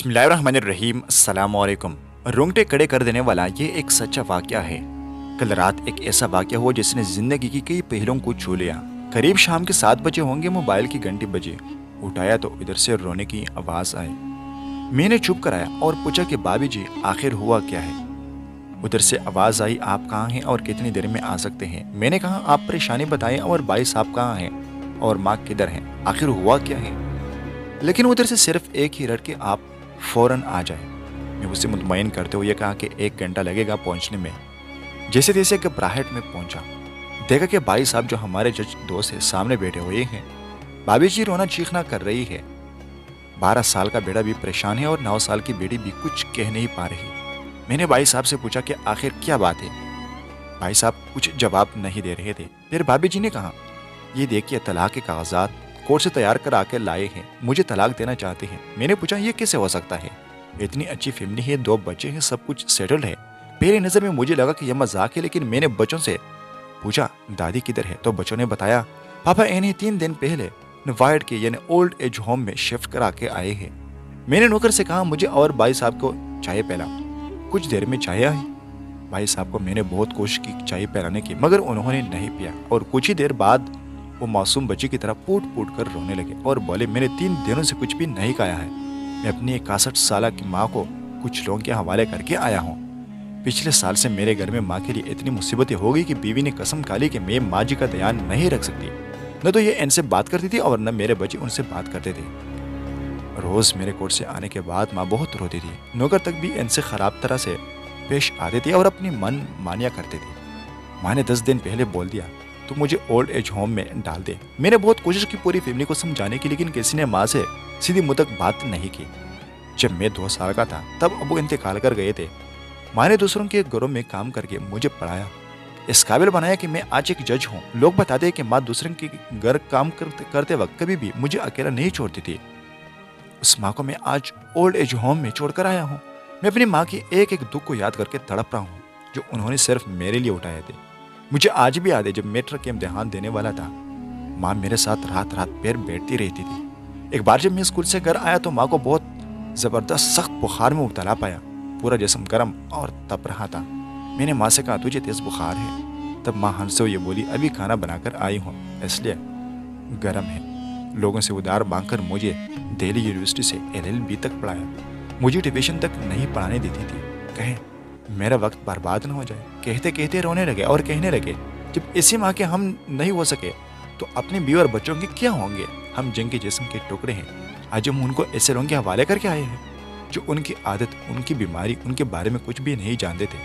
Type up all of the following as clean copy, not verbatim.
बिस्मिल्लाहिर्रहमानिर्रहीम। अस्सलाम वालेकुम। रोंगटे खड़े कर देने वाला ये एक सच्चा वाकया है। कल रात एक ऐसा वाकया हुआ जिसने जिंदगी की कई पहलुओं को छू लिया। करीब शाम के 7 बजे होंगे, मोबाइल की घंटी बजी। उठाया तो इधर से रोने की आवाज आई। मैंने चुप कराया और पूछा कि भाभी जी आखिर हुआ क्या है। उधर से आवाज आई, आप कहाँ हैं और कितनी देर में आ सकते हैं। मैंने कहा आप परेशानी बताएं और भाई साहब कहाँ हैं और माँ किधर हैं, आखिर हुआ क्या है। लेकिन उधर से सिर्फ एक ही रट के आप फौरन आ जाए। मैं उसे मुतमईन करते हुए कहा कि 1 घंटा लगेगा पहुंचने में। जैसे तैसे घबराहट में पहुंचा, देखा कि भाई साहब जो हमारे जज दोस्त है सामने बैठे हुए हैं। भाभी जी रोना चीखना कर रही है। 12 साल का बेटा भी परेशान है और 9 साल की बेटी भी कुछ कह नहीं पा रही। मैंने भाई साहब से पूछा कि आखिर क्या बात है। भाई साहब कुछ जवाब नहीं दे रहे थे। फिर भाभी जी ने कहा, ये देखिए तलाक के कागजात कोर्ट से तैयार कर आके लाए हैं, मुझे तलाक देना चाहते हैं। मैंने पूछा ये कैसे हो सकता है, इतनी अच्छी फैमिली है, 2 बच्चे हैं, सब कुछ सेटल्ड है। पहली नजर में मुझे लगा कि यह मजाक है, लेकिन मैंने बच्चों से पूछा दादी किधर है, तो बच्चों ने बताया पापा इन्हें 3 दिन पहले नवाइड के यानी ओल्ड एज होम में शिफ्ट करा के आए हैं। मैंने नौकर से कहा मुझे और भाई साहब को चाय पिला। कुछ देर में चाय आई। भाई साहब को मैंने बहुत कोशिश की चाय पिलाने की, मगर उन्होंने नहीं पिया और कुछ ही देर बाद वो मासूम बच्ची की तरह पूट पूट कर रोने लगे और बोले मैंने 3 दिनों से कुछ भी नहीं खाया है। मैं अपनी 61 साल की माँ को कुछ लोगों के हवाले करके आया हूँ। पिछले साल से मेरे घर में माँ के लिए इतनी मुसीबतें हो गई कि बीवी ने कसम खा ली कि मैं माँ जी का ध्यान नहीं रख सकती। न तो ये इनसे बात करती थी और न मेरे बच्चे उनसे बात करते थे। रोज मेरे कोर्ट से आने के बाद माँ बहुत रोती थी। नौकर तक भी इनसे खराब तरह से पेश आते थे और अपनी मन मानिया करते थे। माँ ने 10 दिन पहले बोल दिया तो मुझे ओल्ड एज होम में डाल दे। मैंने बहुत कोशिश की पूरी फैमिली को समझाने की, लेकिन किसी ने माँ से सीधी मुंह तक बात नहीं की। जब मैं 2 साल का था तब अबू इंतकाल कर गए थे। माँ ने दूसरों के घरों में काम करके मुझे पढ़ाया, इस काबिल बनाया कि मैं आज एक जज हूँ। लोग बताते हैं कि माँ दूसरों के घर काम करते वक्त कभी भी मुझे अकेला नहीं छोड़ती थी। उस माँ को मैं आज ओल्ड एज होम में छोड़कर आया हूँ। मैं अपनी माँ की एक एक दुख को याद करके तड़प रहा हूँ जो उन्होंने सिर्फ मेरे लिए उठाए थे। मुझे आज भी याद है जब मेट्रिक के इम्तिहान देने वाला था, माँ मेरे साथ रात रात पैर बैठती रहती थी। एक बार जब मैं स्कूल से घर आया तो माँ को बहुत जबरदस्त सख्त बुखार में मुब्तला पाया। पूरा जिस्म गर्म और तप रहा था। मैंने माँ से कहा तुझे तेज बुखार है। तब माँ हंसते हुए बोली अभी खाना बनाकर आई हूँ इसलिए गर्म है। लोगों से उधार मांगकर मुझे दिल्ली यूनिवर्सिटी से LLB तक पढ़ाया। मुझे ट्यूशन तक नहीं पढ़ाने देती थी। कहे मेरा वक्त बर्बाद न हो जाए। कहते कहते रोने लगे और कहने लगे जब इसी माँ के हम नहीं हो सके तो अपने बीवी और बच्चों के क्या होंगे। हम जिनके जिस्म के टुकड़े हैं आज हम उनको ऐसे लोगों के हवाले करके आए हैं जो उनकी आदत, उनकी बीमारी, उनके बारे में कुछ भी नहीं जानते थे।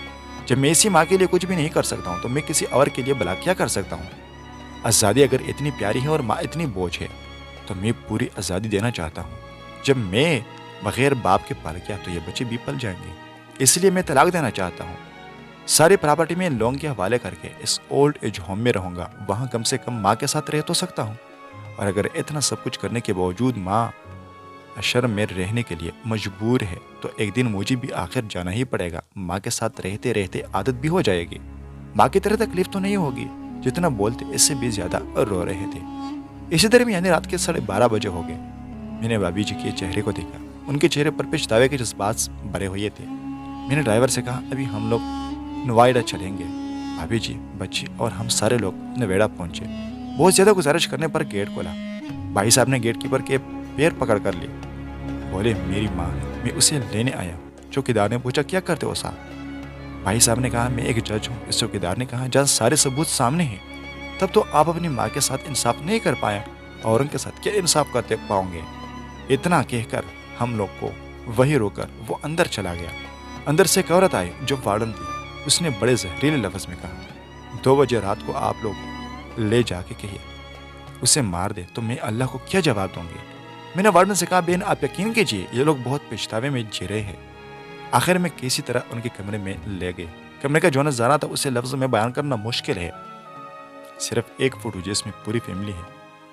जब मैं इसी माँ के लिए कुछ भी नहीं कर सकता हूँ तो मैं किसी और के लिए भला क्या कर सकता हूँ। आज़ादी अगर इतनी प्यारी है और माँ इतनी बोझ है तो मैं पूरी आज़ादी देना चाहता हूँ। जब मैं बगैर बाप के पल गया तो ये बच्चे भी पल जाएंगे, इसलिए मैं तलाक देना चाहता हूँ। सारी प्रॉपर्टी में लोगों के हवाले करके इस ओल्ड एज होम में रहूंगा। वहाँ कम से कम माँ के साथ रह तो सकता हूँ। और अगर इतना सब कुछ करने के बावजूद माँ शर्म में रहने के लिए मजबूर है तो एक दिन मुझे भी आखिर जाना ही पड़ेगा। माँ के साथ रहते रहते आदत भी हो जाएगी। माँ की तरह तकलीफ तो नहीं होगी, जितना बोलते इससे भी ज्यादा रो रहे थे। इसी दरमियान रात के 12:30 बजे हो गए। मैंने भाभी जी के चेहरे को देखा। उनके चेहरे पर पछतावे के जज्बात भरे हुए थे। मैंने ड्राइवर से कहा अभी हम लोग नवाइडा चलेंगे। भाभी जी, बच्ची और हम सारे लोग नवेड़ा पहुंचे। बहुत ज्यादा गुजारिश करने पर गेट खोला। भाई साहब ने गेट कीपर के पैर पकड़ कर लिए। बोले मेरी माँ है, मैं उसे लेने आया। चौकीदार ने पूछा क्या करते हो साहब। भाई साहब ने कहा मैं एक जज हूँ। इस चौकीदार ने कहा जहाँ सारे सबूत सामने हैं तब तो आप अपनी माँ के साथ इंसाफ नहीं कर पाया और उनके साथ क्या इंसाफ करते पाओगे। इतना कहकर हम लोग को वही रोकर वो अंदर चला गया। अंदर से एक औरत आई जो वार्डन थी। उसने बड़े जहरीले लफ्ज में कहा 2 बजे रात को आप लोग ले जाके कहिए उसे मार दे तो मैं अल्लाह को क्या जवाब दूंगी। मैंने वार्डन से कहा बहन आप यकीन कीजिए ये लोग बहुत पछतावे में जी रहे हैं। आखिर में किसी तरह उनके कमरे में ले गए। कमरे का जो नजारा था उसे लफ्ज में बयान करना मुश्किल है। सिर्फ एक फोटो जिसमें पूरी फैमिली है,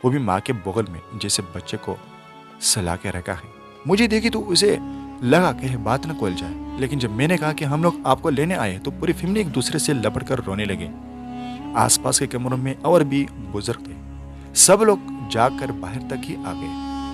वो भी माँ के बगल में जैसे बच्चे को सला के रखा है। मुझे देखी तो उसे लगा कि बात न खोल जाए, लेकिन जब मैंने कहा कि हम लोग आपको लेने आए तो पूरी फैमिली एक दूसरे से लपट कर रोने लगे। आसपास के कमरों में और भी बुजुर्ग थे। सब लोग जाकर बाहर तक ही आ गए।